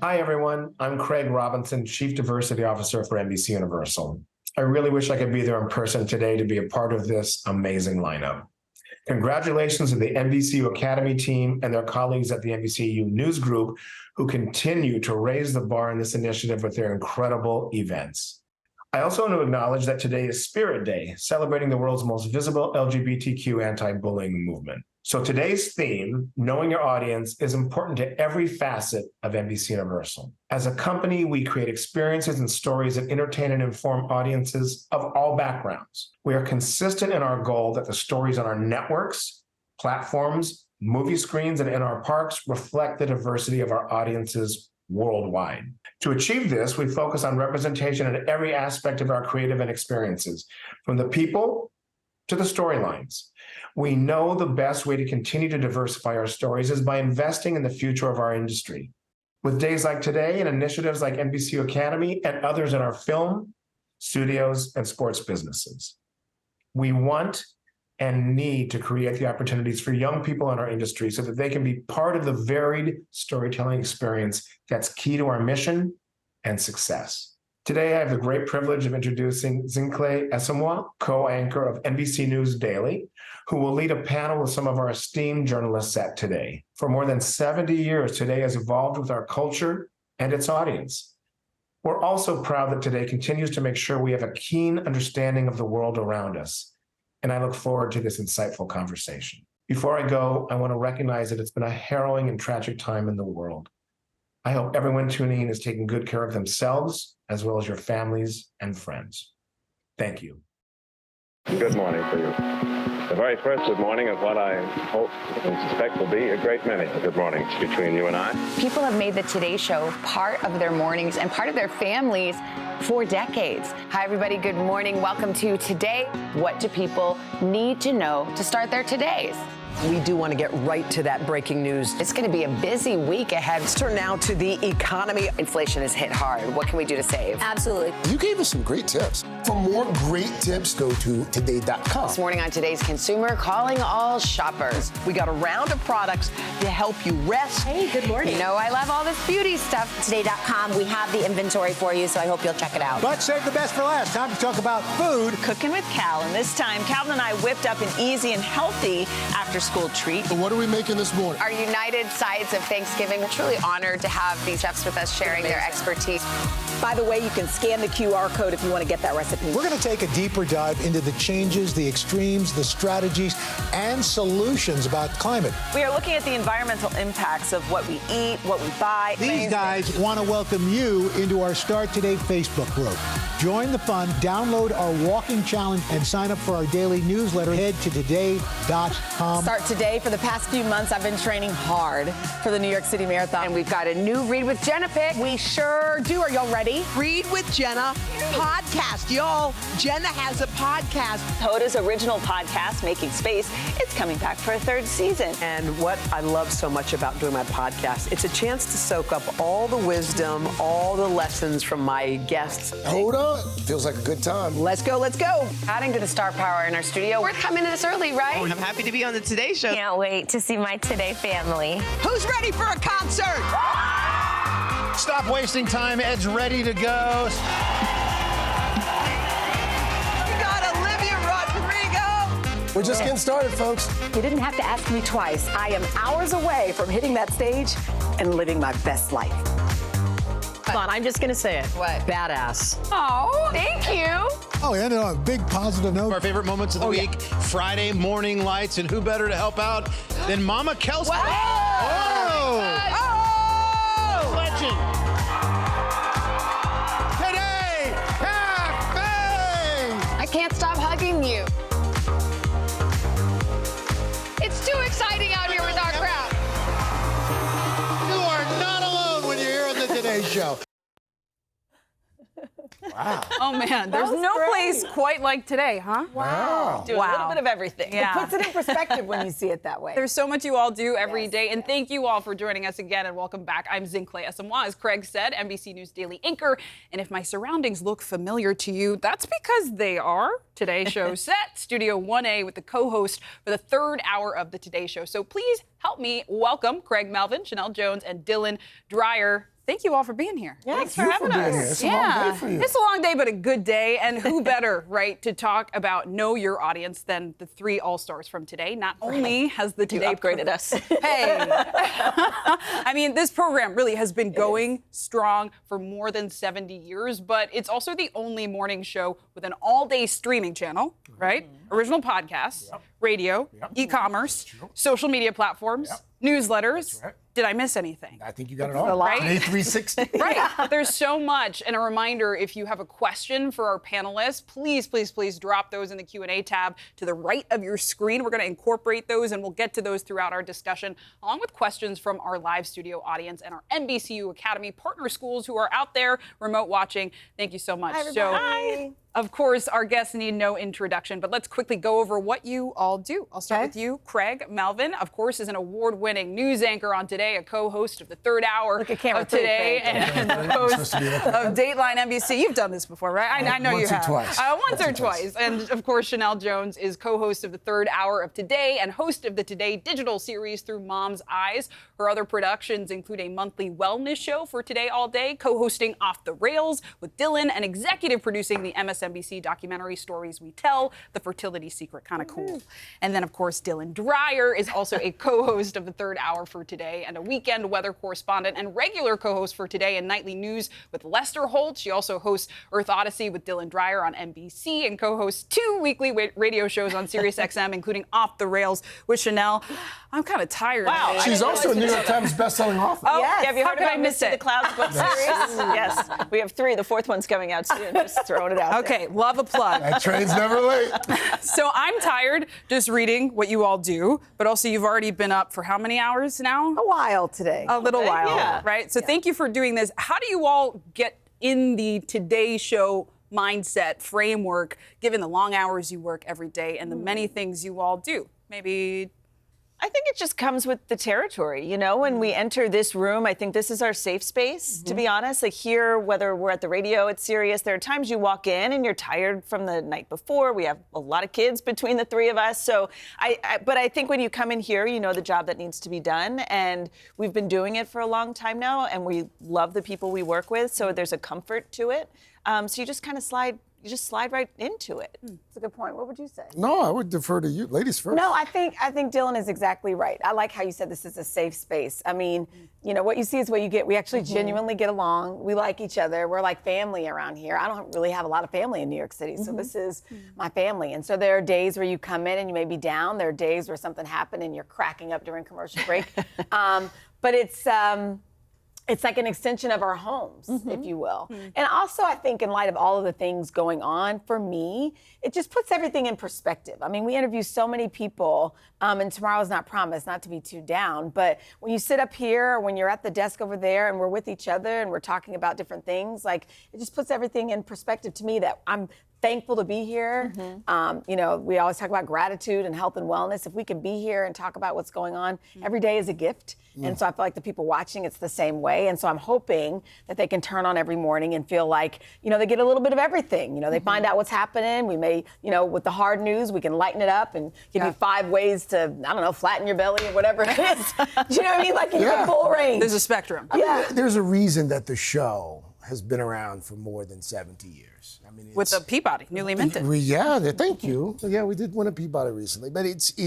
Hi, everyone. I'm Craig Robinson, Chief Diversity Officer for NBC Universal. I really wish I could be there in person today to be a part of this amazing lineup. Congratulations to the NBCU Academy team and their colleagues at the NBCU News Group who continue to raise the bar in this initiative with their incredible events. I also want to acknowledge that today is Spirit Day, celebrating the world's most visible LGBTQ anti-bullying movement. So today's theme, knowing your audience, is important to every facet of NBC Universal. As a company, we create experiences and stories that entertain and inform audiences of all backgrounds. We are consistent in our goal that the stories on our networks, platforms, movie screens, and in our parks reflect the diversity of our audiences worldwide. To achieve this, we focus on representation in every aspect of our creative and experiences, from the people to the storylines. We know the best way to continue to diversify our stories is by investing in the future of our industry. With days like today and initiatives like NBCU Academy and others in our film, studios, and sports businesses. We want and need to create the opportunities for young people in our industry so that they can be part of the varied storytelling experience that's key to our mission and success. Today, I have the great privilege of introducing Zinhle Essamuah, co-anchor of NBC News Daily, who will lead a panel with some of our esteemed journalists at Today. For more than 70 years, Today has evolved with our culture and its audience. We're also proud that Today continues to make sure we have a keen understanding of the world around us, and I look forward to this insightful conversation. Before I go, I want to recognize that it's been a harrowing and tragic time in the world. I hope everyone tuning in is taking good care of themselves, as well as your families and friends. Thank you. Good morning to you. The very first good morning of what I hope and suspect will be a great many good mornings between you and I. People have made the Today Show part of their mornings and part of their families for decades. Hi, everybody. Good morning. Welcome to Today. What do people need to know to start their Todays? We do want to get right to that breaking news. It's going to be a busy week ahead. Let's turn now to the economy. Inflation has hit hard. What can we do to save? Absolutely. You gave us some great tips. For more great tips, go to today.com. This morning on Today's Consumer, calling all shoppers. We got a round of products to help you rest. Hey, good morning. You know I love all this beauty stuff. Today.com, we have the inventory for you, so I hope you'll check it out. But save the best for last. Time to talk about food. Cooking with Cal, and this time Calvin and I whipped up an easy and healthy after-school treat. So what are we making this morning? Our United Sides of Thanksgiving. We're truly honored to have these chefs with us sharing their expertise. By the way, you can scan the QR code if you want to get that recipe. We're going to take a deeper dive into the changes, the extremes, the strategies, and solutions about climate. We are looking at the environmental impacts of what we eat, what we buy. These guys want to welcome you into our Start Today Facebook group. Join the fun, download our walking challenge, and sign up for our daily newsletter. Head to today.com. Start Today. For the past few months, I've been training hard for the New York City Marathon. And we've got a new Read with Jenna pick. We sure do. Are y'all ready? Read with Jenna podcast. Y'all, Jenna has a podcast. Hoda's original podcast, Making Space, it's coming back for a third season. And what I love so much about doing my podcast, it's a chance to soak up all the wisdom, all the lessons from my guests. Hoda, feels like a good time. Let's go, let's go. Adding to the star power in our studio. We're coming this early, right? I'm happy to be on the Today Show. Can't wait to see my Today family. Who's ready for a concert? Stop wasting time. Ed's ready to go. We got Olivia Rodrigo. We're just getting started, folks. You didn't have to ask me twice. I am hours away from hitting that stage and living my best life. Come on, I'm just going to say it. What? Badass. Oh, thank you. Oh, we ended on a big positive note. Our favorite moments of the week, Friday morning lights, and who better to help out than Mama Kelsey? Oh! Legend. Today Cafe! I can't stop hugging you. It's too exciting out here with our crowd. You are not alone when you're here on the Today Show. Wow. Oh, man, there's no place quite like Today, huh? Wow. Do a little bit of everything. It puts it in perspective when you see it that way. There's so much you all do every day, and thank you all for joining us again, and welcome back. I'm Zinhle Essamuah, as Craig said, NBC News Daily anchor, and if my surroundings look familiar to you, that's because they are. Today Show set, Studio 1A with the co-host for the third hour of the Today Show. So please help me welcome Craig Melvin, Sheinelle Jones, and Dylan Dreyer. Thank you all for being here. Yeah, Thanks you for being here. It's a long day for you. It's a long day, but a good day. And who better, right, to talk about know your audience than the three all-stars from today. Not only has the Today upgraded us. Hey. I mean, this program really has been going strong for more than 70 years, but it's also the only morning show with an all-day streaming channel, right? Original podcasts, radio, e-commerce, social media platforms, newsletters. Did I miss anything? I think you got it all. Right? Today 360. Right. There's so much. And a reminder, if you have a question for our panelists, please, please, please drop those in the Q&A tab to the right of your screen. We're going to incorporate those, and we'll get to those throughout our discussion, along with questions from our live studio audience and our NBCU Academy partner schools who are out there remote watching. Thank you so much. Hi, everybody. Of course, our guests need no introduction, but let's quickly go over what you all do. I'll start with you. Craig Melvin, of course, is an award-winning news anchor on Today, a co-host of the third hour of Today, and the host of Dateline NBC. You've done this before, right? I know you have. Once or twice. And, of course, Sheinelle Jones is co-host of the third hour of Today and host of the Today digital series Through Mom's Eyes. Her other productions include a monthly wellness show for Today All Day, co-hosting Off the Rails with Dylan, and executive producing the MSNBC documentary Stories We Tell, The Fertility Secret. Kind of cool. And then, of course, Dylan Dreyer is also a co-host of the third hour for Today and a weekend weather correspondent and regular co-host for Today and Nightly News with Lester Holt. She also hosts Earth Odyssey with Dylan Dreyer on NBC and co-hosts 2 weekly radio shows on SiriusXM, including Off the Rails with Sheinelle. I'm kind of tired. Wow. She's also a New York Times bestselling author. Oh, yes. Have you How heard could I about miss Misty it? the Clouds book series? Yes. We have 3. The 4th one's coming out soon. Just throwing it out there. Okay, love a plug. That train's never late. So I'm tired just reading what you all do, but also you've already been up for how many hours now? A while today. A little while, yeah. right? So thank you for doing this. How do you all get in the Today Show mindset framework, given the long hours you work every day and the many things you all do? Maybe I think it just comes with the territory. You know, when we enter this room, I think this is our safe space, to be honest. Like here, whether we're at the radio, it's Sirius, there are times you walk in and you're tired from the night before. We have a lot of kids between the 3 of us. So but I think when you come in here, you know the job that needs to be done. And we've been doing it for a long time now, and we love the people we work with. So there's a comfort to it. So you just kind of slide right into it. That's a good point. What would you say? No, I would defer to you. Ladies first. No, I think Dylan is exactly right. I like how you said this is a safe space. I mean, you know, what you see is what you get. We actually genuinely get along. We like each other. We're like family around here. I don't really have a lot of family in New York City, so this is my family. And so there are days where you come in and you may be down. There are days where something happened and you're cracking up during commercial break. But it's like an extension of our homes, if you will. And also, I think in light of all of the things going on, for me, it just puts everything in perspective. I mean, we interview so many people, and tomorrow's not promised, not to be too down, but when you sit up here or when you're at the desk over there and we're with each other and we're talking about different things, like it just puts everything in perspective to me that I'm thankful to be here. You know, we always talk about gratitude and health and wellness. If we can be here and talk about what's going on, every day is a gift. And so I feel like the people watching, it's the same way. And so I'm hoping that they can turn on every morning and feel like, you know, they get a little bit of everything. You know, they find out what's happening. We may, you know, with the hard news, we can lighten it up and give you 5 ways to, I don't know, flatten your belly or whatever it is. Do you know what I mean? Like you get full range. there's a spectrum. I mean, there's a reason that the show has been around for more than 70 years. I mean, With the Peabody, newly minted. Thank you. Yeah, we did win a Peabody recently, but it's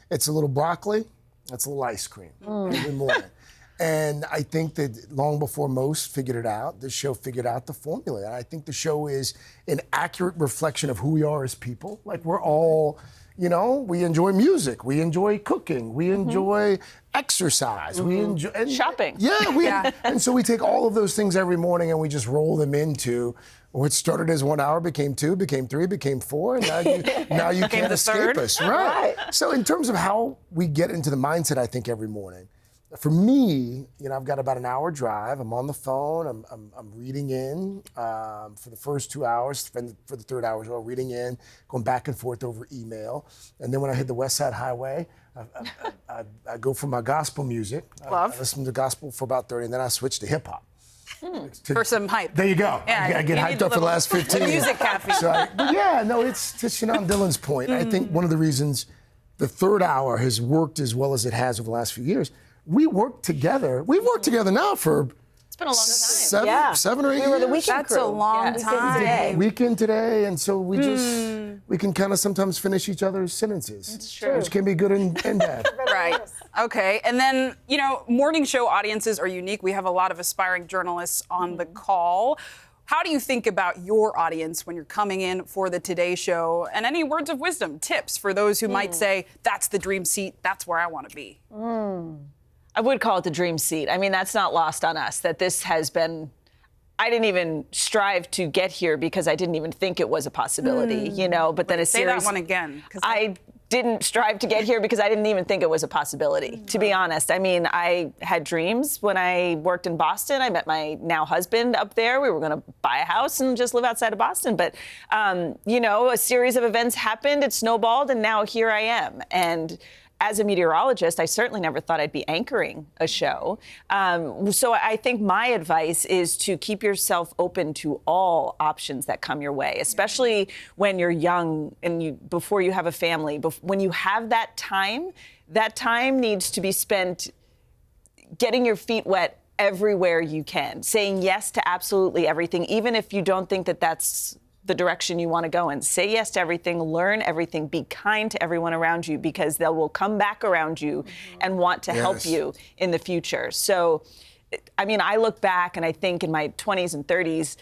a little broccoli, it's a little ice cream every morning. And I think that long before most figured it out, this show figured out the formula. And I think the show is an accurate reflection of who we are as people. Like we're all, you know, we enjoy music, we enjoy cooking, we enjoy exercise, we enjoy shopping. And so we take all of those things every morning and we just roll them into what started as 1 hour, became 2, became 3, became 4, and now you can't escape us. Right. So in terms of how we get into the mindset, I think every morning, for me, you know, I've got about an hour drive. I'm on the phone. I'm reading in for the first 2 hours. For the third hour as well, reading in, going back and forth over email. And then when I hit the West Side Highway, I go for my gospel music. I listen to gospel for about 30, and then I switch to hip hop. For some hype. There you go. Yeah, I get hyped up for the last 15. Music caffeine. So it's to Sheinelle and Dylan's point. I think one of the reasons the third hour has worked as well as it has over the last few years, we work together. We've worked together now for It's been a long time. 7 or 8 years. We were the weekend That's crew. a long time. Weekend today, and so we can kind of sometimes finish each other's sentences. It's true. Which can be good and bad. Right. Okay. And then, morning show audiences are unique. We have a lot of aspiring journalists on the call. How do you think about your audience when you're coming in for the Today Show? And any words of wisdom, tips for those who might say, that's the dream seat, that's where I want to be? I would call it the dream seat. I mean, that's not lost on us, that this has been, I didn't even strive to get here because I didn't even think it was a possibility, but then a Say series. that one again. I didn't strive to get here because I didn't even think it was a possibility, to be honest. I mean, I had dreams when I worked in Boston. I met my now husband up there. We were going to buy a house and just live outside of Boston. But, a series of events happened, it snowballed, and now here I am. And as a meteorologist, I certainly never thought I'd be anchoring a show. So I think my advice is to keep yourself open to all options that come your way, especially when you're young and before you have a family. When you have that time needs to be spent getting your feet wet everywhere you can, saying yes to absolutely everything, even if you don't think that that's the direction you want to go in. Say yes to everything, learn everything, be kind to everyone around you because they will come back around you and want to help you in the future. So, I mean, I look back and I think in my 20s and 30s,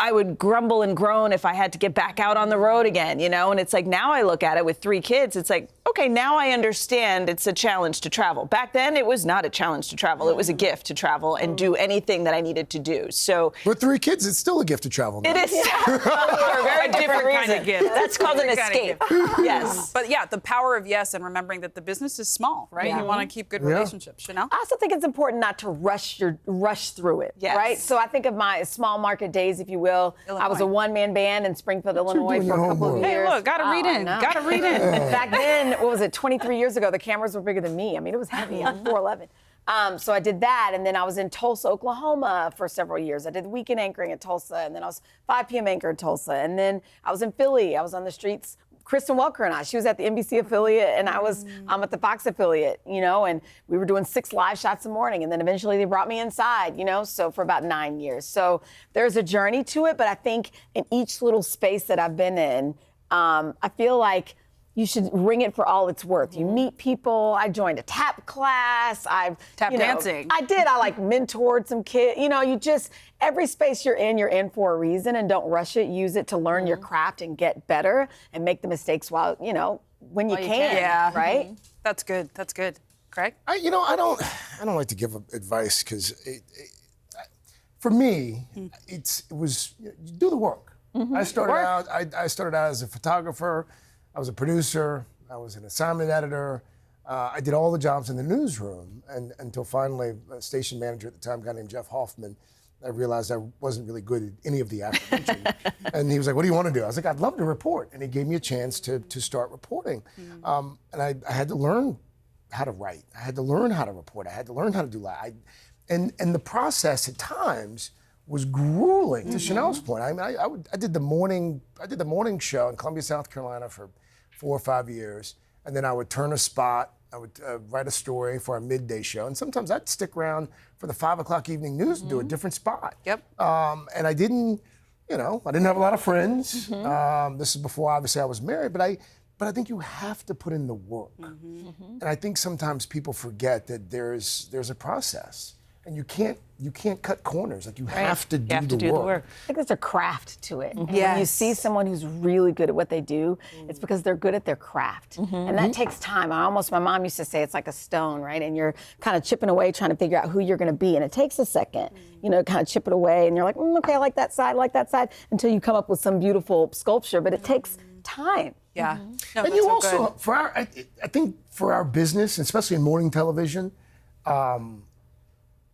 I would grumble and groan if I had to get back out on the road again, and it's like now I look at it with 3 kids, it's like, okay, now I understand it's a challenge to travel. Back then, it was not a challenge to travel. It was a gift to travel and do anything that I needed to do. So, with 3 kids, it's still a gift to travel now. It is for a very different reason. Kind of gift. That's called an escape. Yes. But yeah, the power of yes and remembering that the business is small, right? You want to keep good relationships, Sheinelle? I also think it's important not to rush through it, right? So I think of my small market days, if you will. Illinois. I was a one-man band in Springfield, Illinois for a couple of years. Hey, look, gotta read in. Gotta read in. Back then, what was it, 23 years ago, the cameras were bigger than me. I mean, it was heavy. I'm 4'11". So I did that, and then I was in Tulsa, Oklahoma for several years. I did weekend anchoring at Tulsa, and then I was 5 p.m. anchor at Tulsa. And then I was in Philly. I was on the streets. Kristen Welker and she was at the NBC affiliate, and I was at the Fox affiliate, and we were doing 6 live shots a morning, and then eventually they brought me inside, so for about 9 years. So there's a journey to it, but I think in each little space that I've been in, I feel like you should ring it for all it's worth. You meet people. I joined a tap class. Tap dancing. I did. I mentored some kids. Every space you're in for a reason, and don't rush it. Use it to learn your craft and get better and make the mistakes while, when you can. Yeah. Right? That's good. That's good. Craig? I don't like to give advice because for me, it was you do the work. I started out as a photographer. I was a producer. I was an assignment editor. I did all the jobs in the newsroom, and until finally, a station manager at the time, a guy named Jeff Hoffman, I realized I wasn't really good at any of the aforementioned. And he was like, "What do you want to do?" I was like, "I'd love to report." And he gave me a chance to start reporting. And I had to learn how to write. I had to learn how to report. I had to learn how to do live. And the process at times was grueling. To Sheinelle's point, I mean, I did the morning show in Columbia, South Carolina for 4 or 5 years, and then I would turn a spot. I would write a story for a midday show, and sometimes I'd stick around for the 5 o'clock evening news and do a different spot. Yep. And I didn't have a lot of friends. This is before, obviously, I was married, but I think you have to put in the work. And I think sometimes people forget that there's a process, and you can't cut corners. Like you have to do the work. I think there's a craft to it. And when you see someone who's really good at what they do, it's because they're good at their craft. And that takes time. My mom used to say it's like a stone, right? And you're kind of chipping away trying to figure out who you're going to be. And it takes a second, kind of chip it away. And you're like, okay, I like that side, until you come up with some beautiful sculpture. But it takes time. Yeah. No, And you also, I think for our business, especially in morning television,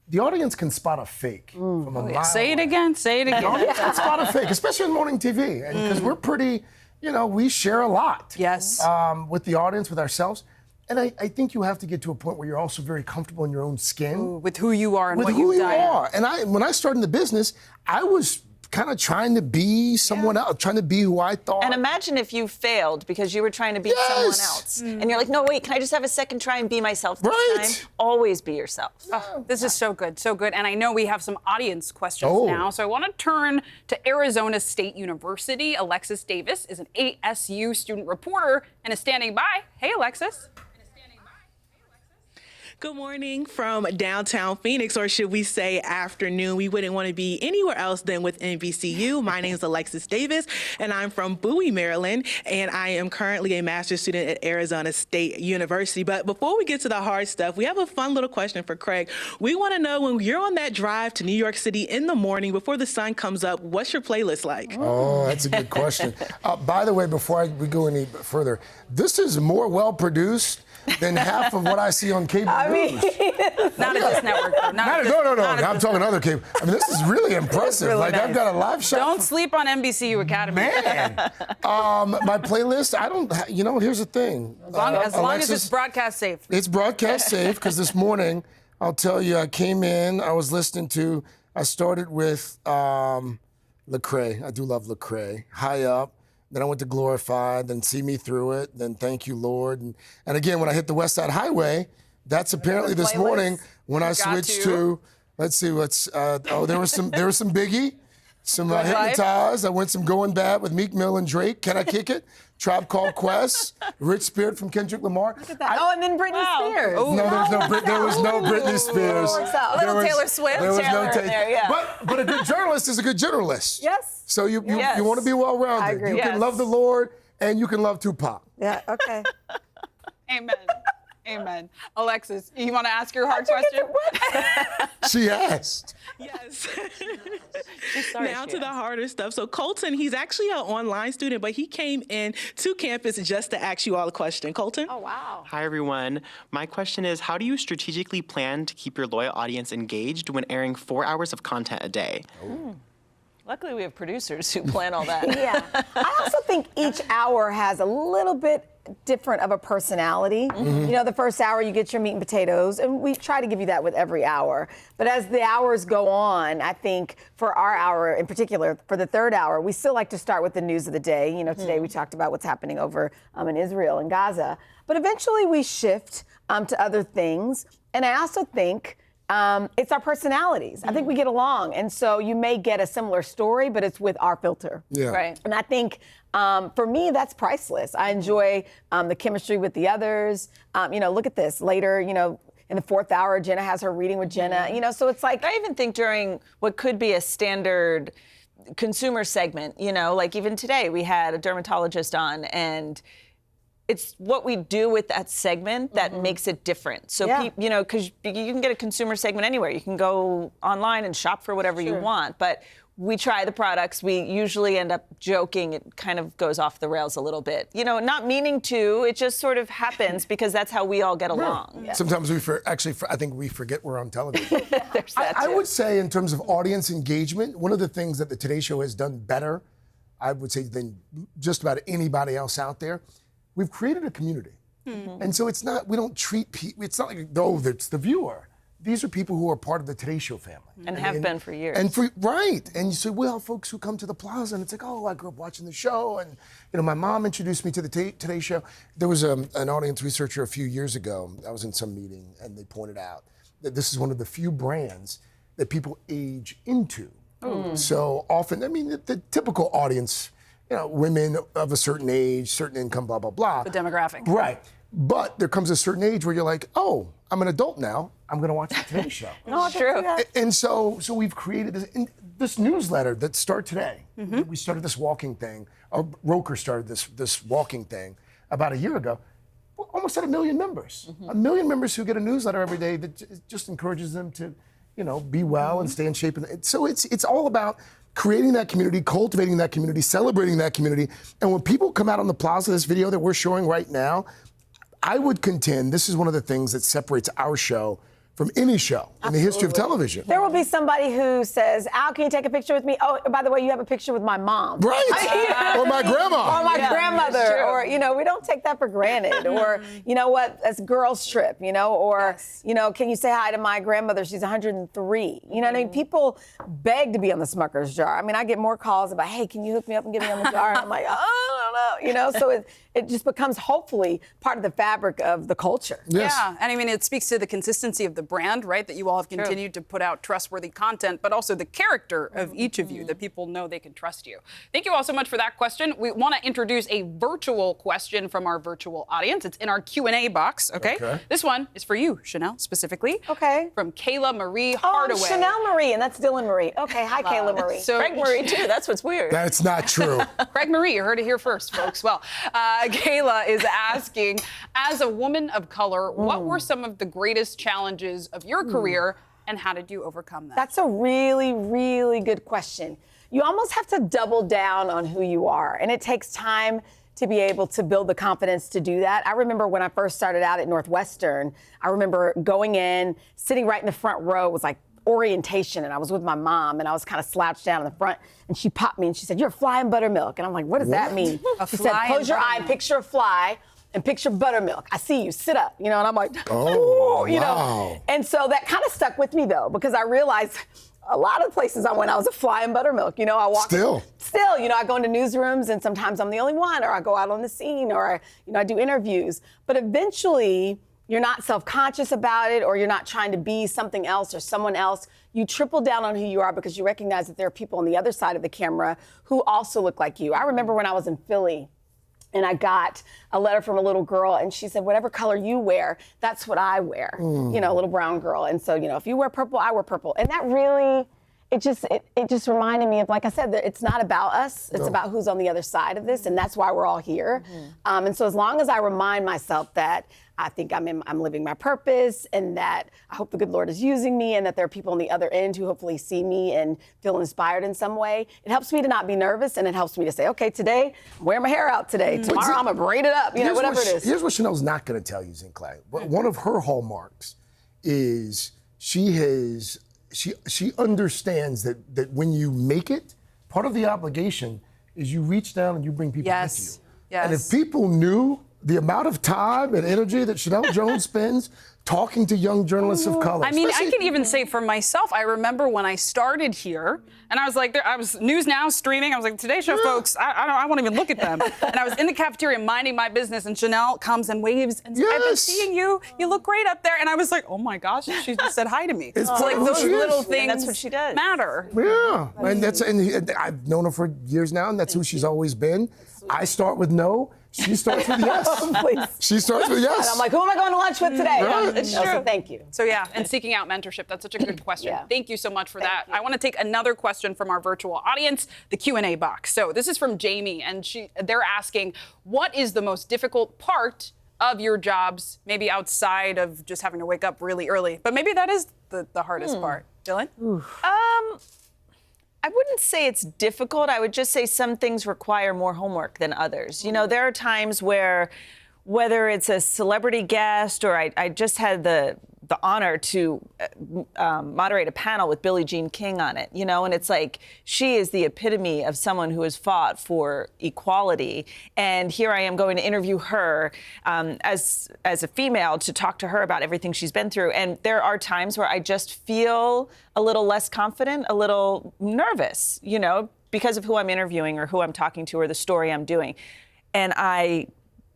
the audience can spot a fake from a mile Say it away. again. Say it again. The audience can spot a fake, especially in morning TV, and because we're pretty, we share a lot. Yes. With the audience, with ourselves, and I think you have to get to a point where you're also very comfortable in your own skin. With who you are and with what who you've you done. are. And when I started in the business, I was kind of trying to be someone else, trying to be who I thought. And imagine if you failed because you were trying to be someone else. And you're like, no, wait, can I just have a second try and be myself this time? Always be yourself. Oh, this is so good, so good. And I know we have some audience questions now. So I want to turn to Arizona State University. Alexis Davis is an ASU student reporter and is standing by. Hey, Alexis. Good morning from downtown Phoenix, or should we say afternoon. We wouldn't want to be anywhere else than with NBCU. My name is Alexis Davis, and I'm from Bowie, Maryland, and I am currently a master's student at Arizona State University. But before we get to the hard stuff, we have a fun little question for Craig. We want to know, when you're on that drive to New York City in the morning before the sun comes up, what's your playlist like? Oh, that's a good question. By the way, before we go any further, this is more well-produced than half of what I see on cable news. Not at this network, though. No. I'm talking other cable. I mean, this is really impressive. Really nice. I've got a live shot. Don't sleep on NBCU Academy. Man. My playlist, here's the thing. As long as it's broadcast safe. It's broadcast safe, because this morning, I'll tell you, I came in, I started with Lecrae. I do love Lecrae. High Up. Then I went to Glorify, then See Me Through It, then Thank You, Lord. And again, when I hit the West Side Highway, that's apparently this morning when I switched to, let's see, there was some Biggie, some Hypnotized. I went some Going Bad with Meek Mill and Drake. Can I Kick It? Tribe Called Quest, Rich Spirit from Kendrick Lamar. Look at that. And then Britney Spears. No, there was no Britney Spears. A little Taylor Swift. There was Taylor no in there, yeah. But a good journalist is a good journalist. Yes. So you want to be I well-rounded. agree. You can love the Lord and you can love Tupac. Yeah, okay. Amen. Amen. Alexis, you want to ask your hard question? She asked. Yes. Now to the harder stuff. So Colton, he's actually an online student, but he came in to campus just to ask you all a question. Colton? Oh, wow. Hi, everyone. My question is, how do you strategically plan to keep your loyal audience engaged when airing 4 hours of content a day? Luckily, we have producers who plan all that. Yeah. I also think each hour has a little bit different of a personality. You know, the first hour you get your meat and potatoes, and we try to give you that with every hour. But as the hours go on, I think for our hour in particular, for the third hour, we still like to start with the news of the day. You know, today we talked about what's happening over in Israel and Gaza. But eventually we shift to other things. And I also think it's our personalities. I think we get along. And so you may get a similar story, but it's with our filter. Yeah. Right. And I think for me, that's priceless. I enjoy the chemistry with the others. Look at this. Later, in the fourth hour, Jenna has her reading with Jenna. So it's like, I even think during what could be a standard consumer segment, like even today we had a dermatologist on, and it's what we do with that segment that makes it different. So, because you can get a consumer segment anywhere. You can go online and shop for whatever you want. But we try the products. We usually end up joking. It kind of goes off the rails a little bit. Not meaning to. It just sort of happens because that's how we all get along. Yeah. Sometimes I think we forget we're on television. There's that I too. would say, in terms of audience engagement, one of the things that the Today Show has done better, I would say, than just about anybody else out there, we've created a community. And so we don't treat people, it's not like, it's the viewer. These are people who are part of the Today Show family. And have been for years. And you say, well, folks who come to the plaza, and it's like, oh, I grew up watching the show, and my mom introduced me to the Today Show. There was an audience researcher a few years ago, I was in some meeting, and they pointed out that this is one of the few brands that people age into. So often, the typical audience, women of a certain age, certain income, blah, blah, blah. The demographic. Right. But there comes a certain age where you're like, oh, I'm an adult now. I'm going to watch the Today Show. No, true. And so we've created this newsletter that started today. We started this walking thing. Roker started this walking thing about a year ago. We're almost at 1 million members. 1 million members who get a newsletter every day that just encourages them to, be well and stay in shape. And so it's all about creating that community, cultivating that community, celebrating that community. And when people come out on the plaza, this video that we're showing right now, I would contend this is one of the things that separates our show from any show in the history of television. There will be somebody who says, Al, can you take a picture with me? Oh, by the way, you have a picture with my mom. Right. Or my grandma. Or my grandmother. Or, we don't take that for granted. Or, you know what, as girls trip, or, can you say hi to my grandmother? She's 103. You know what I mean? People beg to be on the Smucker's jar. I mean, I get more calls about, hey, can you hook me up and get me on the jar? And I'm like, oh, I don't know. So it just becomes hopefully part of the fabric of the culture. Yes. Yeah, and I mean, it speaks to the consistency of the brand, right? That you all have continued to put out trustworthy content, but also the character of each of you, that people know they can trust you. Thank you all so much for that question. We want to introduce a virtual question from our virtual audience. It's in our Q&A box, okay? This one is for you, Sheinelle, specifically. Okay. From Kayla Marie Hardaway. Oh, Sheinelle Marie, and that's Dylan Marie. Okay, hi, Kayla Marie. So Craig Marie, too. That's what's weird. That's not true. Craig Marie, you heard it here first, folks. Well, Kayla is asking, as a woman of color, what were some of the greatest challenges of your career, and how did you overcome that? That's a really, really good question. You almost have to double down on who you are, and it takes time to be able to build the confidence to do that. I remember when I first started out at Northwestern, I remember going in, sitting right in the front row. It was like orientation, and I was with my mom, and I was kind of slouched down in the front, and she popped me and she said, "You're flying buttermilk." And I'm like, what does that mean? She said, close your eye, picture a fly, and picture buttermilk. I see you, sit up, and I'm like, oh, wow. And so that kind of stuck with me though, because I realized a lot of places I went, I was a fly in buttermilk. I walk still, I go into newsrooms and sometimes I'm the only one, or I go out on the scene, or I do interviews. But eventually, you're not self-conscious about it, or you're not trying to be something else or someone else. You triple down on who you are because you recognize that there are people on the other side of the camera who also look like you. I remember when I was in Philly, and I got a letter from a little girl, and she said, whatever color you wear, that's what I wear. A little brown girl. And so, if you wear purple, I wear purple. And that really, it just reminded me of, like I said, that it's not about us. It's about who's on the other side of this, and that's why we're all here. And so as long as I remind myself that I think I'm living my purpose, and that I hope the good Lord is using me, and that there are people on the other end who hopefully see me and feel inspired in some way, it helps me to not be nervous, and it helps me to say, okay, today I'm wearing my hair out today. Tomorrow I'm gonna braid it up, whatever it is. Here's what Sheinelle's not gonna tell you, Zinhle. One of her hallmarks is she understands that when you make it, part of the obligation is you reach down and you bring people with you. Yes. And if people knew the amount of time and energy that Sheinelle Jones spends talking to young journalists of color. I mean, I can even say for myself, I remember when I started here, and I was like, I was News Now streaming. I was like, Today Show folks, I won't even look at them. And I was in the cafeteria minding my business, and Sheinelle comes and waves and says, I've been seeing you. You look great up there. And I was like, oh my gosh, she just said hi to me. It's like those little things. That's what she does. Matter. Yeah, and I've known her for years now, and that's who she's always been. I start with no. She starts with yes. Please. She starts with yes. And I'm like, who am I going to lunch with today? Right. It's true. So thank you. So yeah, and seeking out mentorship, that's such a good question. Thank you so much for that. I want to take another question from our virtual audience, the Q&A box. So this is from Jamie, and they're asking, what is the most difficult part of your jobs, maybe outside of just having to wake up really early? But maybe that is the hardest part. Dylan? I wouldn't say it's difficult. I would just say some things require more homework than others. There are times where, whether it's a celebrity guest, or I just had the honor to moderate a panel with Billie Jean King on it, and it's like, she is the epitome of someone who has fought for equality. And here I am going to interview her as a female, to talk to her about everything she's been through. And there are times where I just feel a little less confident, a little nervous, because of who I'm interviewing or who I'm talking to or the story I'm doing. And I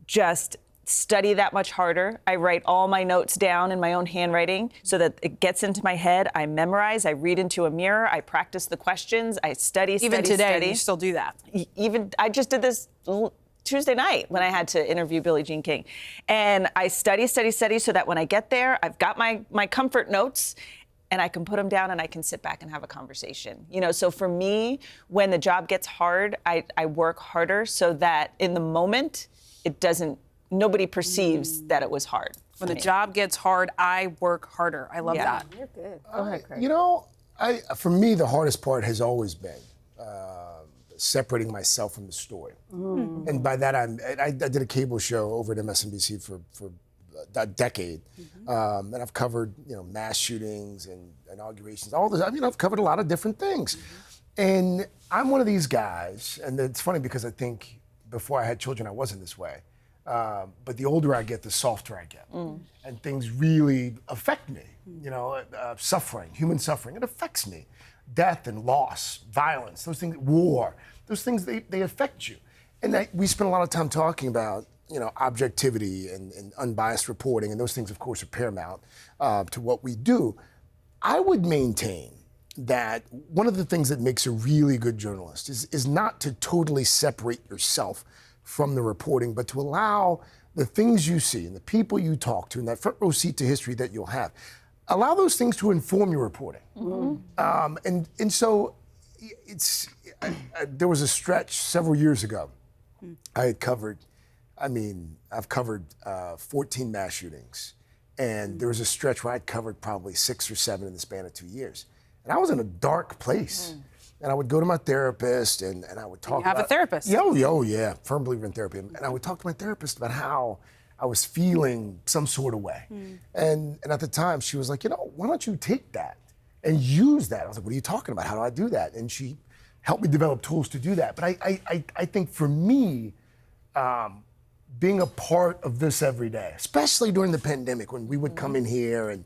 just study that much harder. I write all my notes down in my own handwriting so that it gets into my head. I memorize, I read into a mirror, I practice the questions, I study. Even today, you still do that. I just did this Tuesday night when I had to interview Billie Jean King. And I study so that when I get there, I've got my comfort notes, and I can put them down and I can sit back and have a conversation. So for me, when the job gets hard, I work harder so that in the moment, nobody perceives that it was hard. When the job gets hard, I work harder. I love that. You're good. Go ahead, Craig. For me, the hardest part has always been separating myself from the story. And by that, I did a cable show over at MSNBC for a decade. And I've covered, mass shootings and inaugurations, all this. I mean, I've covered a lot of different things. And I'm one of these guys, and it's funny because I think before I had children, I wasn't this way. But the older I get, the softer I get. And things really affect me, suffering, human suffering, it affects me. Death and loss, violence, those things, war, those things, they affect you. And we spend a lot of time talking about, objectivity and unbiased reporting, and those things, of course, are paramount to what we do. I would maintain that one of the things that makes a really good journalist is not to totally separate yourself from the reporting, but to allow the things you see and the people you talk to and that front row seat to history that you'll have, allow those things to inform your reporting. And so there was a stretch several years ago. I've covered 14 mass shootings. And there was a stretch where I'd covered probably 6 or 7 in the span of 2 years. And I was in a dark place. And I would go to my therapist and I would talk about— You have a therapist? Yeah, firm believer in therapy. And I would talk to my therapist about how I was feeling some sort of way. And at the time, she was like, why don't you take that and use that? I was like, what are you talking about? How do I do that? And she helped me develop tools to do that. But I think for me, being a part of this every day, especially during the pandemic when we would come in here and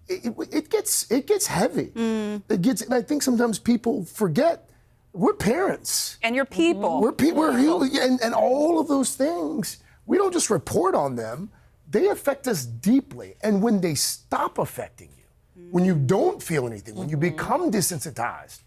it gets heavy. And I think sometimes people forget we're parents. And you're people. We're people, and all of those things, we don't just report on them, they affect us deeply. And when they stop affecting you, when you don't feel anything, when you become desensitized,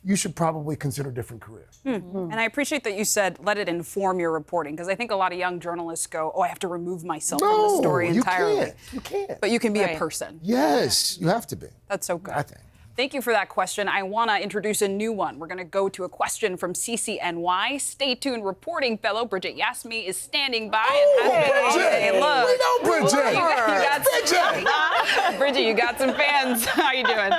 you should probably consider different careers. And I appreciate that you said, let it inform your reporting, because I think a lot of young journalists go, I have to remove myself from the story entirely. You can't. But you can be a person. Yes, you have to be. That's so good. I think. Thank you for that question. I want to introduce a new one. We're going to go to a question from CCNY. Stay tuned. Reporting fellow Bridget Yasmi is standing by. Bridget! Look. We know Bridget! Bridget, you got some fans. How you doing?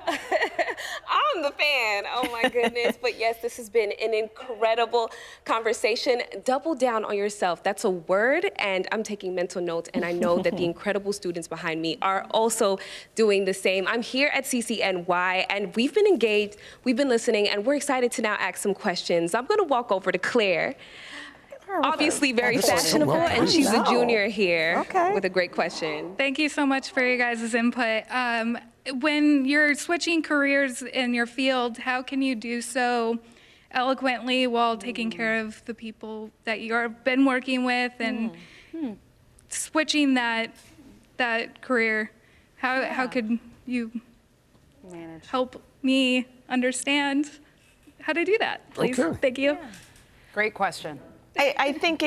I'm the fan. Oh my goodness. But yes, this has been an incredible conversation. Double down on yourself. That's a word, and I'm taking mental notes, and I know that the incredible students behind me are also doing the same. I'm here at CCNY, and we've been engaged, we've been listening, and we're excited to now ask some questions. I'm gonna walk over to Claire. Obviously very fashionable, and she's a junior here with a great question. Thank you so much for your guys' input. When you're switching careers in your field, how can you do so eloquently while taking care of the people that you've been working with and switching that career? How could you help me understand how to do that, please? Thank you. Great question. I think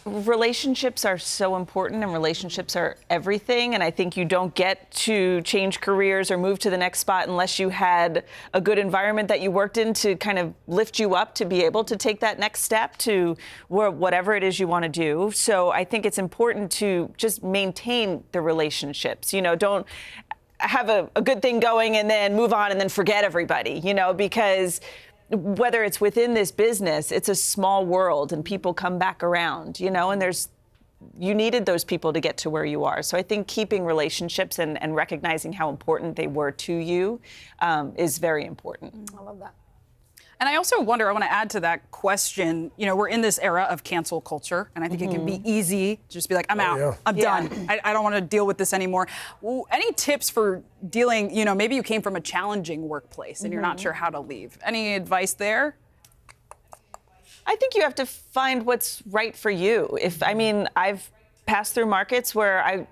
relationships are so important, and relationships are everything. And I think you don't get to change careers or move to the next spot unless you had a good environment that you worked in to kind of lift you up to be able to take that next step to whatever it is you want to do. So I think it's important to just maintain the relationships. Don't have a good thing going and then move on and then forget everybody, because whether it's within this business, it's a small world and people come back around, and you needed those people to get to where you are. So I think keeping relationships and recognizing how important they were to you is very important. I love that. And I also wonder, I want to add to that question, we're in this era of cancel culture, and I think it can be easy to just be like, I'm out, I'm done. I don't want to deal with this anymore. Well, any tips for dealing, maybe you came from a challenging workplace and you're not sure how to leave. Any advice there? I think you have to find what's right for you. I've passed through markets where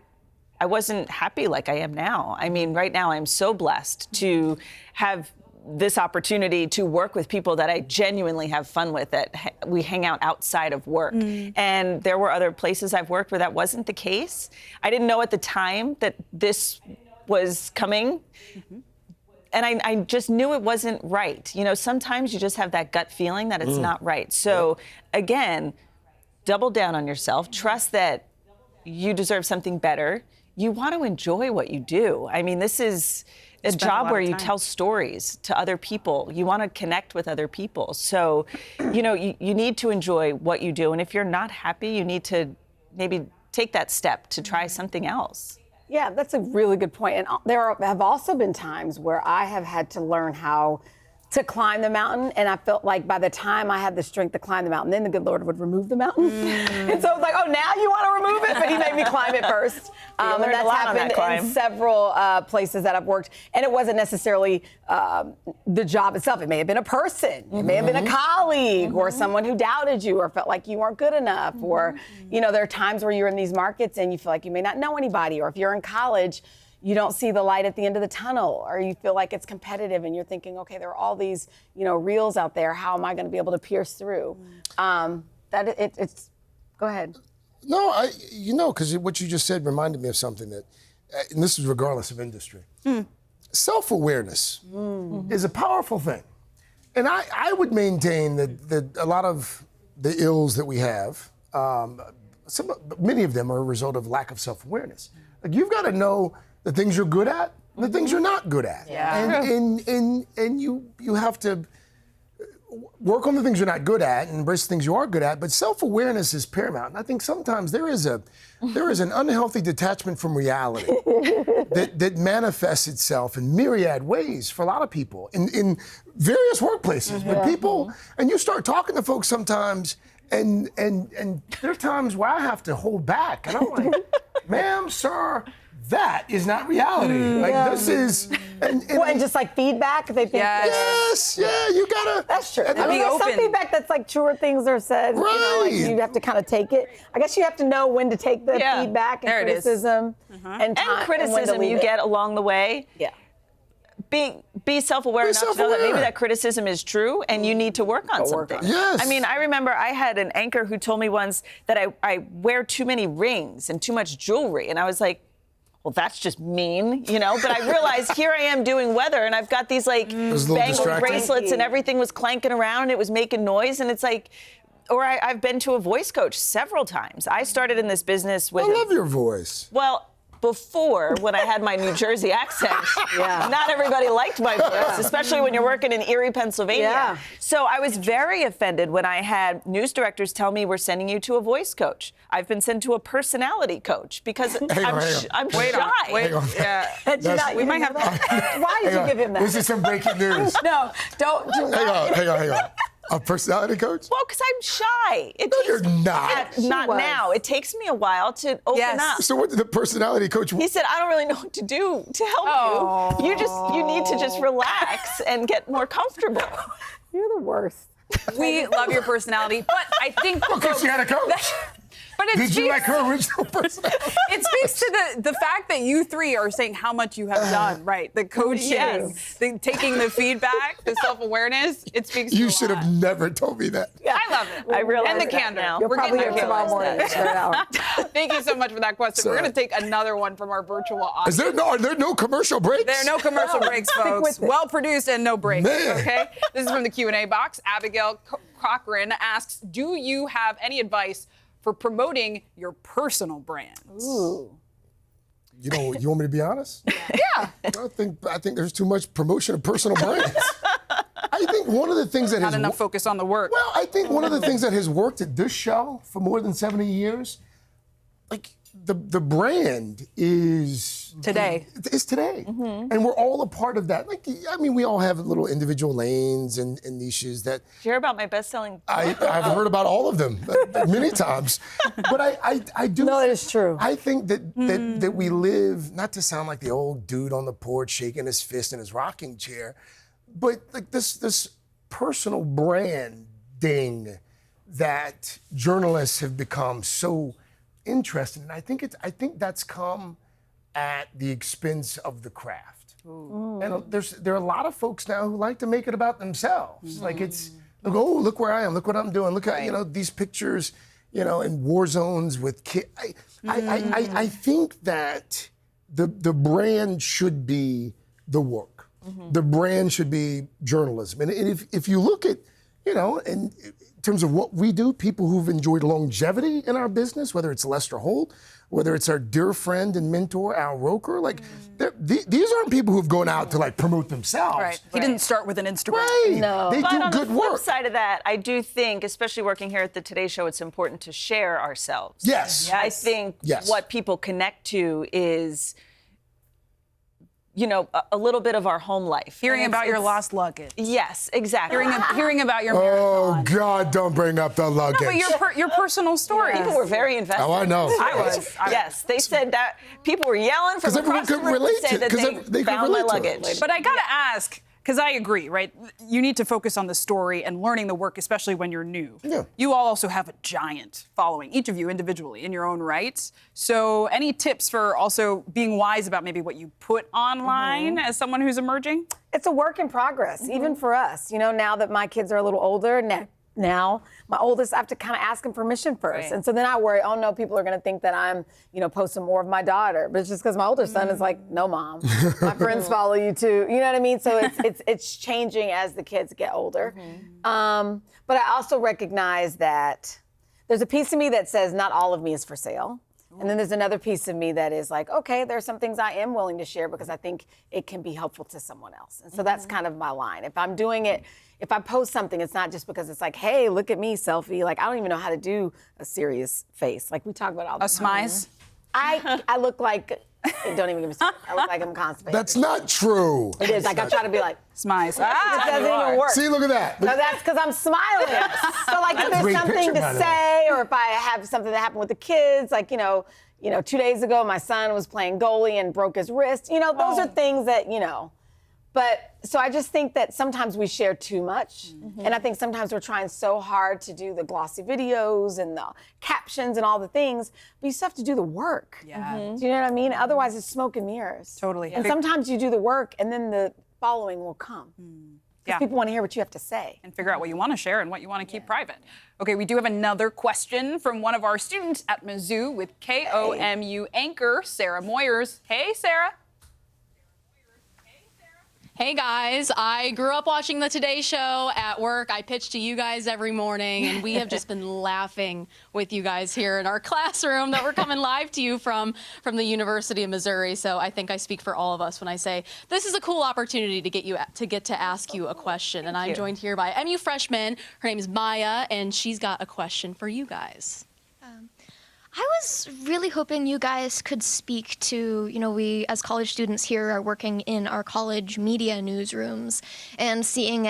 I wasn't happy like I am now. Right now I'm so blessed to have this opportunity to work with people that I genuinely have fun with, that we hang out outside of work. And there were other places I've worked where that wasn't the case. I didn't know at the time that this was coming. And I just knew it wasn't right. Sometimes you just have that gut feeling that it's not right. So again, double down on yourself. Trust that you deserve something better. You want to enjoy what you do. This is a job where you tell stories to other people. You want to connect with other people. So, you need to enjoy what you do. And if you're not happy, you need to maybe take that step to try something else? Yeah, that's a really good point. And there have also been times where I have had to learn how to climb the mountain, and I felt like by the time I had the strength to climb the mountain, then the good Lord would remove the mountain. And so I was like, oh, now you want to remove it? But he made me climb it first. And that's happened in several places that I've worked. And it wasn't necessarily the job itself. It may have been a person. It may have been a colleague or someone who doubted you or felt like you weren't good enough. Or, you know, there are times where you're in these markets and you feel like you may not know anybody. Or if you're in college, you don't see the light at the end of the tunnel, or you feel like it's competitive and you're thinking, okay, there are all these, you know, reels out there. How am I going to be able to pierce through? Go ahead. No, because what you just said reminded me of something that, and this is regardless of industry. Self-awareness is a powerful thing. And I would maintain that a lot of the ills that we have, many of them are a result of lack of self-awareness. Like, you've got to know the things you're good at, and the things you're not good at. Yeah. And you have to work on the things you're not good at and embrace the things you are good at, but self-awareness is paramount. And I think sometimes there is an unhealthy detachment from reality that manifests itself in myriad ways for a lot of people in various workplaces. But people, and you start talking to folks sometimes, and there are times where I have to hold back, and I'm like, ma'am, sir, that is not reality. This is, and just like feedback, they think. Yes, you gotta. That's true. And I mean, there's some feedback that's like truer things are said. Right. You know, like you have to kind of take it. I guess you have to know when to take the feedback and criticism and time, and criticism you get along the way. Yeah. Be self-aware enough to know that maybe that criticism is true and you need to work on something. Yes. I mean, I remember I had an anchor who told me once that I wear too many rings and too much jewelry, and I was like, well, that's just mean, you know? But I realized here I am doing weather, and I've got these like bangle bracelets, and everything was clanking around, and it was making noise, and it's like, or I've been to a voice coach several times. I started in this business with. I love your voice. Well, before, when I had my New Jersey accent, not everybody liked my voice, especially when you're working in Erie, Pennsylvania. Yeah. So I was very offended when I had news directors tell me, we're sending you to a voice coach. I've been sent to a personality coach because I'm shy. We might have that. Why did you give him that? This is some breaking news. No, don't. Hang on. A personality coach? Well, because I'm shy. You're not. Not now. It takes me a while to open up. So what did the personality coach? He said, I don't really know what to do to help you. You need to just relax and get more comfortable. You're the worst. We love your personality, but I think because she had a coach. But Did you like her original personality? It speaks to the fact that you three are saying how much you have done, right? The coaching, taking the feedback, the self-awareness. It speaks to You should have never told me that. Yeah. I love it. I realize and the that candor. now. You'll We're probably getting hear tomorrow morning. Thank you so much for that question. We're going to take another one from our virtual audience. Are there no commercial breaks? There are no commercial breaks, folks. Well produced and no breaks. Man. Okay. This is from the Q&A box. Abigail Cochran asks, "Do you have any advice for promoting your personal brands?" Ooh. You want me to be honest? Yeah. I think there's too much promotion of personal brands. I think one of the things that Not enough focus on the work. Well, I think one of the things that has worked at this show for more than 70 years, like the brand is today. It's today. And we're all a part of that. Like, I mean, we all have little individual lanes and niches that. Did you hear about my best-selling book? I've heard about all of them many times. But I do. No, it is true. I think that we live, not to sound like the old dude on the porch shaking his fist in his rocking chair, but like this personal branding that journalists have become so interested in. I think that's come at the expense of the craft. And there are a lot of folks now who like to make it about themselves. Like it's, look where I am, look what I'm doing, look at these pictures, in war zones with kids. I think that the brand should be the work. The brand should be journalism. And if you look at, and terms of what we do, people who've enjoyed longevity in our business, whether it's Lester Holt, whether it's our dear friend and mentor, Al Roker, like these aren't people who've gone out to like promote themselves. Right. He didn't start with an Instagram. Right. No. They But do on good the flip work. side of that, I do think, especially working here at the Today Show, it's important to share ourselves. Yes. I think what people connect to is, you know, a little bit of our home life. Hearing about your lost luggage. Yes, exactly. Hearing about your Oh marathon. God, don't bring up the luggage. No, but your personal story. People were very invested. Oh, I know. I was. Yes, they said that people were yelling from 'Cause everyone across the could room relate to say to- that 'cause they they could found my relate to it. luggage. But I gotta ask, because I agree, right? You need to focus on the story and learning the work, especially when you're new. Yeah. You all also have a giant following, each of you individually in your own right. So any tips for also being wise about maybe what you put online as someone who's emerging? It's a work in progress, even for us. You know, now that my kids are a little older, now my oldest, I have to kind of ask him permission first. Right. And so then I worry, oh no, people are going to think that I'm, you know, posting more of my daughter. But it's just because my older son is like, no, mom, my friends follow you too. You know what I mean? So it's changing as the kids get older. But I also recognize that there's a piece of me that says not all of me is for sale. And then there's another piece of me that is like, okay, there's some things I am willing to share because I think it can be helpful to someone else. And so that's kind of my line. If I'm doing it, if I post something, it's not just because it's like, hey, look at me, selfie. Like, I don't even know how to do a serious face. Like, we talk about all the time. Smize? I look like, don't even give me started. I look like I'm constipated. That's not true. It is. Like, I try to be like, Smize. it doesn't even work. See, look at that. No, that's because I'm smiling. So, like, if there's Great something picture, by to the say, or if I have something that happened with the kids, like, you know, 2 days ago, my son was playing goalie and broke his wrist. You know, those are things that, you know. But so I just think that sometimes we share too much. And I think sometimes we're trying so hard to do the glossy videos and the captions and all the things, but you still have to do the work. Yeah. Do you know what I mean? Otherwise, it's smoke and mirrors. Totally. And sometimes you do the work and then the following will come. Because people want to hear what you have to say. And figure out what you want to share and what you want to keep private. Okay, we do have another question from one of our students at Mizzou with KOMU anchor Sarah Moyers. Hey, Sarah. Hey guys, I grew up watching the Today Show at work. I pitch to you guys every morning, and we have just been laughing with you guys here in our classroom that we're coming live to you from the University of Missouri. So I think I speak for all of us when I say this is a cool opportunity to get to ask you a question. And I'm joined here by MU freshman. Her name is Maya, and she's got a question for you guys. I was really hoping you guys could speak to, we as college students here are working in our college media newsrooms and seeing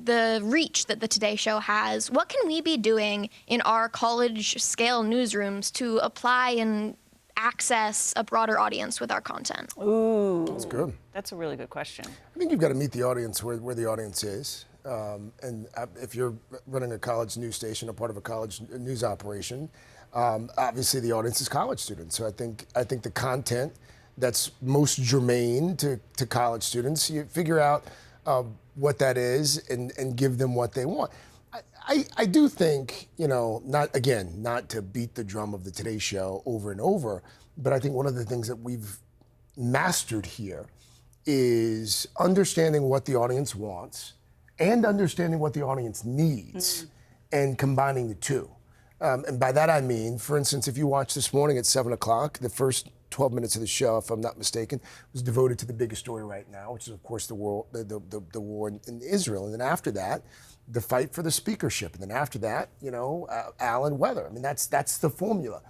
the reach that the Today Show has. What can we be doing in our college scale newsrooms to apply and access a broader audience with our content? Ooh. That's good. That's a really good question. I think you've got to meet the audience where the audience is. And if you're running a college news station or part of a college news operation, obviously the audience is college students. So I think the content that's most germane to college students, you figure out what that is and give them what they want. I do think, not to beat the drum of the Today Show over and over, but I think one of the things that we've mastered here is understanding what the audience wants and understanding what the audience needs and combining the two. And by that I mean, for instance, if you watch this morning at 7 o'clock, the first 12 minutes of the show, if I'm not mistaken, was devoted to the biggest story right now, which is, of course, the war in Israel. And then after that, the fight for the speakership. And then after that, Alan Weather. I mean, that's the formula.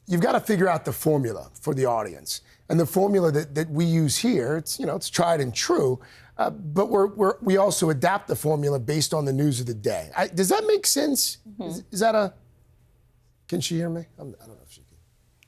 You've got to figure out the formula for the audience. And the formula that we use here, it's tried and true, but we also adapt the formula based on the news of the day. Does that make sense? Is that a... Can she hear me? I don't know if she can.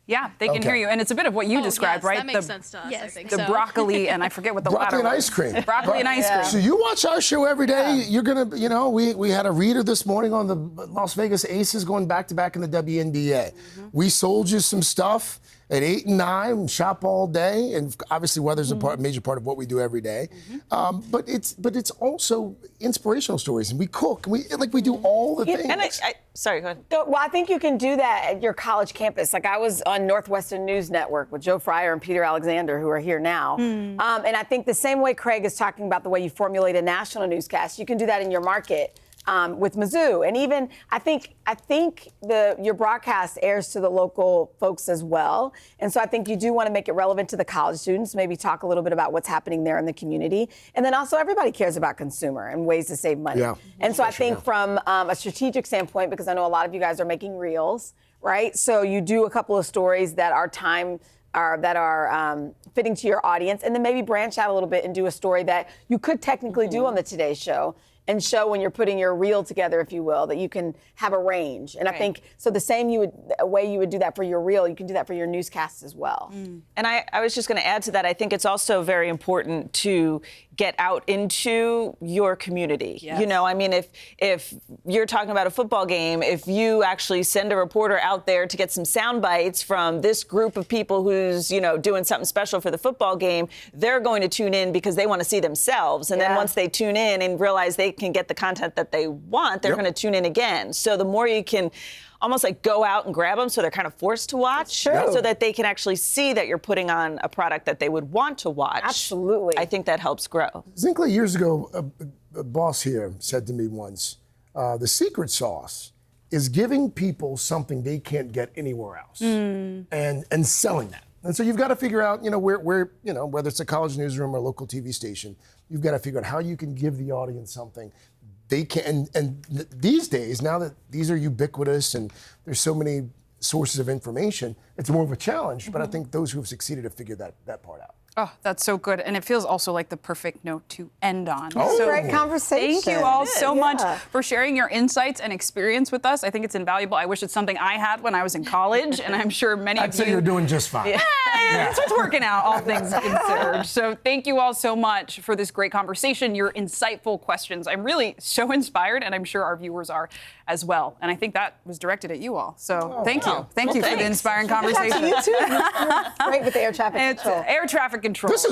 Yeah, they can hear you. And it's a bit of what you described, right? That makes sense to us, I think the so. broccoli, and I forget what the broccoli latter and was. ice cream. Broccoli and ice cream. So you watch our show every day. You're going to, we had a reader this morning on the Las Vegas Aces going back-to-back in the WNBA. We sold you some stuff at 8 and 9, shop all day, and obviously weather's a major part of what we do every day. But it's also inspirational stories, and we cook, and we do all the things. And sorry, go ahead. Well, I think you can do that at your college campus. Like I was on Northwestern News Network with Joe Fryer and Peter Alexander, who are here now. And I think the same way Craig is talking about the way you formulate a national newscast, you can do that in your market. with Mizzou. And even I think your broadcast airs to the local folks as well. And so I think you do want to make it relevant to the college students, maybe talk a little bit about what's happening there in the community. And then also everybody cares about consumer and ways to save money. Yeah. And so I think from a strategic standpoint, because I know a lot of you guys are making reels, right? So you do a couple of stories that are fitting to your audience, and then maybe branch out a little bit and do a story that you could technically do on the Today Show and show when you're putting your reel together, if you will, that you can have a range. And I think, so the same way you would do that for your reel, you can do that for your newscasts as well. And I was just going to add to that, I think it's also very important to get out into your community. Yes. You know, I mean, if you're talking about a football game, if you actually send a reporter out there to get some sound bites from this group of people who's, you know, doing something special for the football game, they're going to tune in because they want to see themselves. And then once they tune in and realize they can get the content that they want, they're going to tune in again. So the more you can almost like go out and grab them so they're kind of forced to watch so that they can actually see that you're putting on a product that they would want to watch. Absolutely. I think that helps grow. Zinhle, years ago, a boss here said to me once, the secret sauce is giving people something they can't get anywhere else and selling that. And so you've got to figure out, you know, where, you know, whether it's a college newsroom or a local TV station, you've got to figure out how you can give the audience something they can. And these days, now that these are ubiquitous and there's so many sources of information, it's more of a challenge. But I think those who have succeeded have figured that part out. Oh, that's so good. And it feels also like the perfect note to end on. Oh, So great conversation. thank you all so much for sharing your insights and experience with us. I think it's invaluable. I wish it's something I had when I was in college, and I'm sure many of you... I'd say you're doing just fine. It's working out, all things considered. So thank you all so much for this great conversation, your insightful questions. I'm really so inspired, and I'm sure our viewers are as well. And I think that was directed at you all. So thank you. Thank you for the inspiring conversation. You too. Great with the air traffic control. Air traffic control. This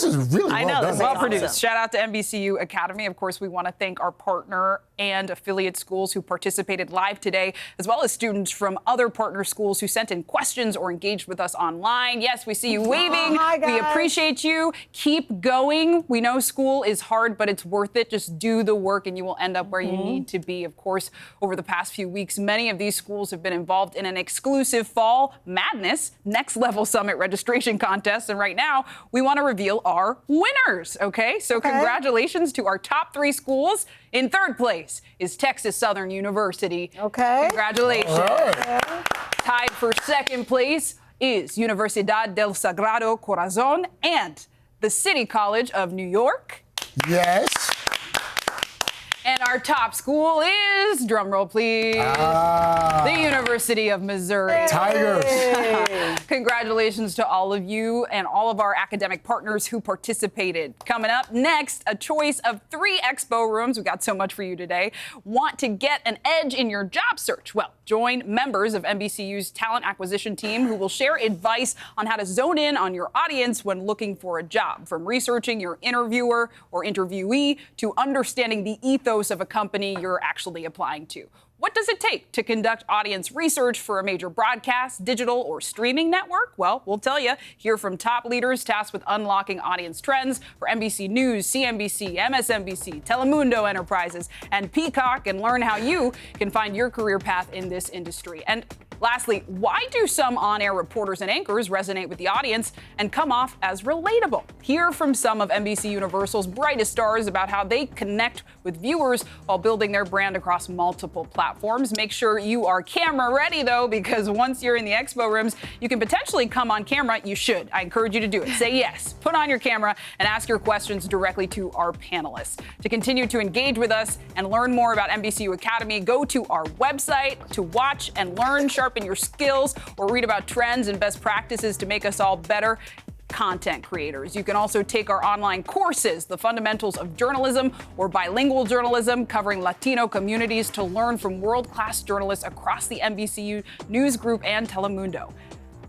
is really well done. This is well produced. Shout out to NBCU Academy. Of course, we want to thank our partner and affiliate schools who participated live today, as well as students from other partner schools who sent in questions or engaged with us online. Yes, we see you waving. Hi, guys. We appreciate you. Keep going. We know school is hard, but it's worth it. Just do the work and you will end up where you need to be. Of course, over the past few weeks, many of these schools have been involved in an exclusive Fall Madness Next Level Summit registration contest. And right now, we want to reveal our winners, okay? So congratulations to our top 3 schools. In third place is Texas Southern University. Okay. Congratulations. Tied for second place is Universidad del Sagrado Corazon and the City College of New York. Yes. And our top school is, drumroll please, the University of Missouri. Tigers. Congratulations to all of you and all of our academic partners who participated. Coming up next, a choice of 3 expo rooms. We've got so much for you today. Want to get an edge in your job search? Well, join members of NBCU's talent acquisition team who will share advice on how to zone in on your audience when looking for a job, from researching your interviewer or interviewee to understanding the ethos of a company you're actually applying to. What does it take to conduct audience research for a major broadcast, digital, or streaming network? Well, we'll tell you. Hear from top leaders tasked with unlocking audience trends for NBC News, CNBC, MSNBC, Telemundo Enterprises, and Peacock, and learn how you can find your career path in this industry. And lastly, why do some on-air reporters and anchors resonate with the audience and come off as relatable? Hear from some of NBC Universal's brightest stars about how they connect with viewers while building their brand across multiple platforms. Make sure you are camera ready, though, because once you're in the expo rooms, you can potentially come on camera. You should. I encourage you to do it. Say yes. Put on your camera and ask your questions directly to our panelists. To continue to engage with us and learn more about NBCU Academy, go to our website to watch and learn, sharpen your skills, or read about trends and best practices to make us all better content creators. You can also take our online courses, The Fundamentals of Journalism or Bilingual Journalism, covering Latino communities, to learn from world-class journalists across the NBCU News Group and Telemundo.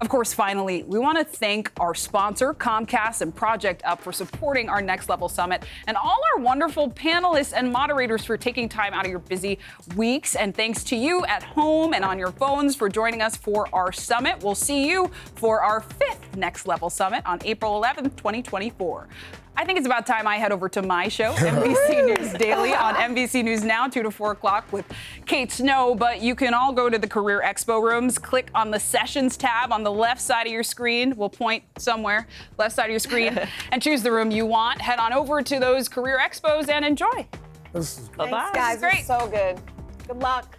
Of course, finally, we want to thank our sponsor, Comcast and Project Up, for supporting our Next Level Summit, and all our wonderful panelists and moderators for taking time out of your busy weeks. And thanks to you at home and on your phones for joining us for our summit. We'll see you for our 5th Next Level Summit on April 11th, 2024. I think it's about time I head over to my show, NBC News Daily, on NBC News Now, 2 to 4 o'clock with Kate Snow. But you can all go to the Career Expo rooms. Click on the Sessions tab on the left side of your screen. We'll point somewhere, left side of your screen, and choose the room you want. Head on over to those Career Expos and enjoy. Thanks, guys. Great. So good. Good luck.